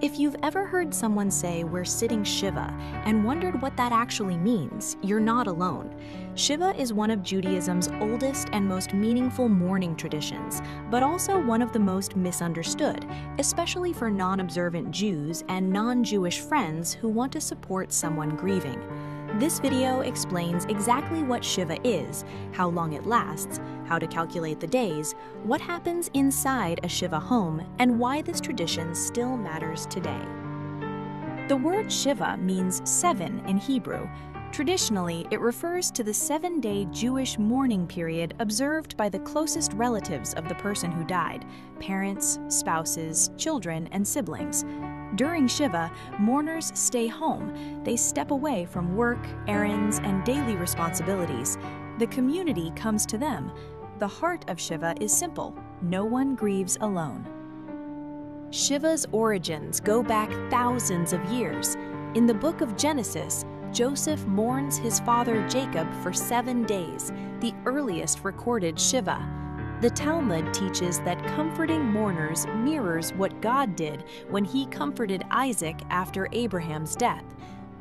If you've ever heard someone say we're sitting Shiva and wondered what that actually means, you're not alone. Shiva is one of Judaism's oldest and most meaningful mourning traditions, but also one of the most misunderstood, especially for non-observant Jews and non-Jewish friends who want to support someone grieving. This video explains exactly what Shiva is, how long it lasts, how to calculate the days, what happens inside a Shiva home, and why this tradition still matters today. The word Shiva means 7 in Hebrew. Traditionally, it refers to the 7-day Jewish mourning period observed by the closest relatives of the person who died: parents, spouses, children, and siblings. During Shiva, mourners stay home. They step away from work, errands, and daily responsibilities. The community comes to them. The heart of Shiva is simple: no one grieves alone. Shiva's origins go back thousands of years. In the book of Genesis, Joseph mourns his father Jacob for 7 days, the earliest recorded Shiva. The Talmud teaches that comforting mourners mirrors what God did when he comforted Isaac after Abraham's death.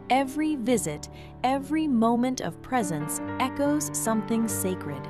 Every visit, every moment of presence echoes something sacred.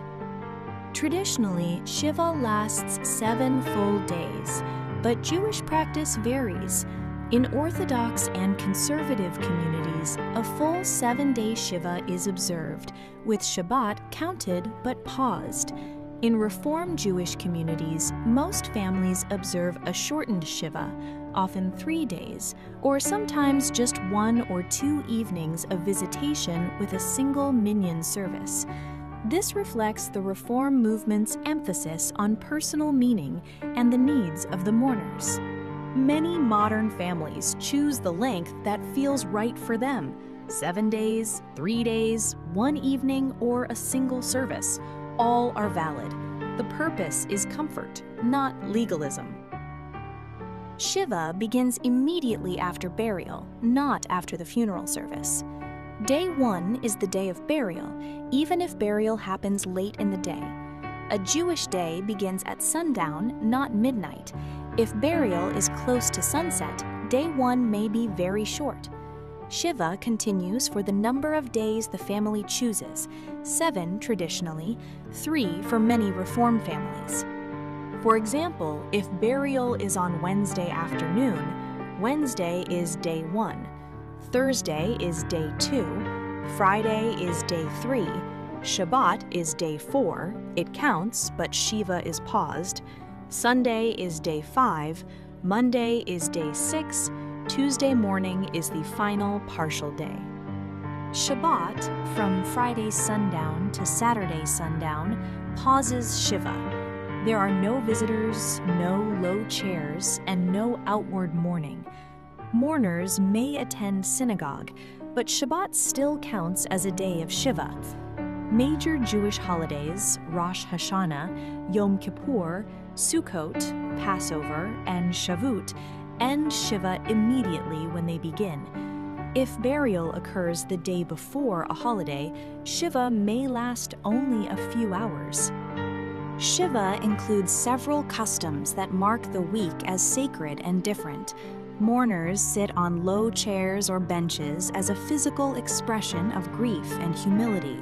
Traditionally, Shiva lasts 7 full days, but Jewish practice varies. In Orthodox and conservative communities, a full 7-day Shiva is observed, with Shabbat counted but paused. In Reform Jewish communities, most families observe a shortened Shiva, often 3 days, or sometimes just 1 or 2 evenings of visitation with a single minyan service. This reflects the Reform movement's emphasis on personal meaning and the needs of the mourners. Many modern families choose the length that feels right for them: 7 days, 3 days, 1 evening, or a single service. All are valid. The purpose is comfort, not legalism. Shiva begins immediately after burial, not after the funeral service. Day 1 is the day of burial, even if burial happens late in the day. A Jewish day begins at sundown, not midnight. If burial is close to sunset, day 1 may be very short. Shiva continues for the number of days the family chooses: 7 traditionally, 3 for many Reform families. For example, if burial is on Wednesday afternoon, Wednesday is day 1, Thursday is day 2, Friday is day 3, Shabbat is day 4, it counts but Shiva is paused, Sunday is day 5, Monday is day 6, Tuesday morning is the final partial day. Shabbat, from Friday sundown to Saturday sundown, pauses Shiva. There are no visitors, no low chairs, and no outward mourning. Mourners may attend synagogue, but Shabbat still counts as a day of Shiva. Major Jewish holidays, Rosh Hashanah, Yom Kippur, Sukkot, Passover, and Shavuot, end Shiva immediately when they begin. If burial occurs the day before a holiday, Shiva may last only a few hours. Shiva includes several customs that mark the week as sacred and different. Mourners sit on low chairs or benches as a physical expression of grief and humility.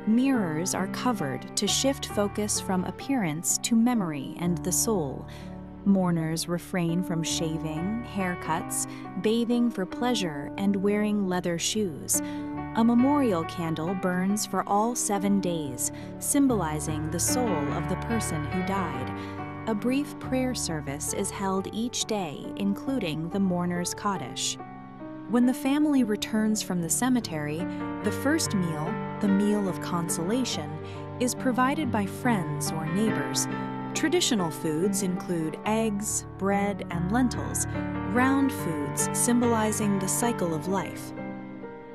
Mirrors are covered to shift focus from appearance to memory and the soul. Mourners refrain from shaving, haircuts, bathing for pleasure, and wearing leather shoes. A memorial candle burns for all 7 days, symbolizing the soul of the person who died. A brief prayer service is held each day, including the mourner's Kaddish. When the family returns from the cemetery, the first meal, the meal of consolation, is provided by friends or neighbors. Traditional foods include eggs, bread, and lentils, round foods symbolizing the cycle of life.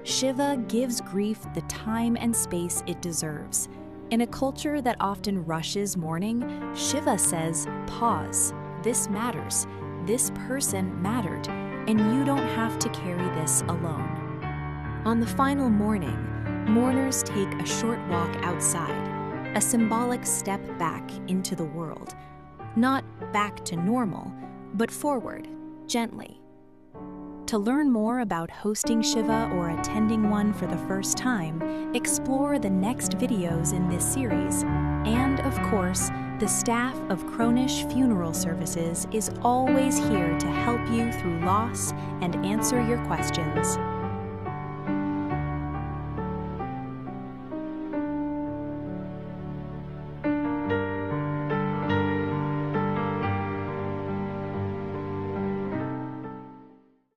Shiva gives grief the time and space it deserves. In a culture that often rushes mourning, Shiva says, pause. This matters. This person mattered, and you don't have to carry this alone. On the final morning, mourners take a short walk outside, a symbolic step back into the world. Not back to normal, but forward, gently. To learn more about hosting Shiva or attending one for the first time, explore the next videos in this series. And, of course, the staff of Kronish Funeral Services is always here to help you through loss and answer your questions.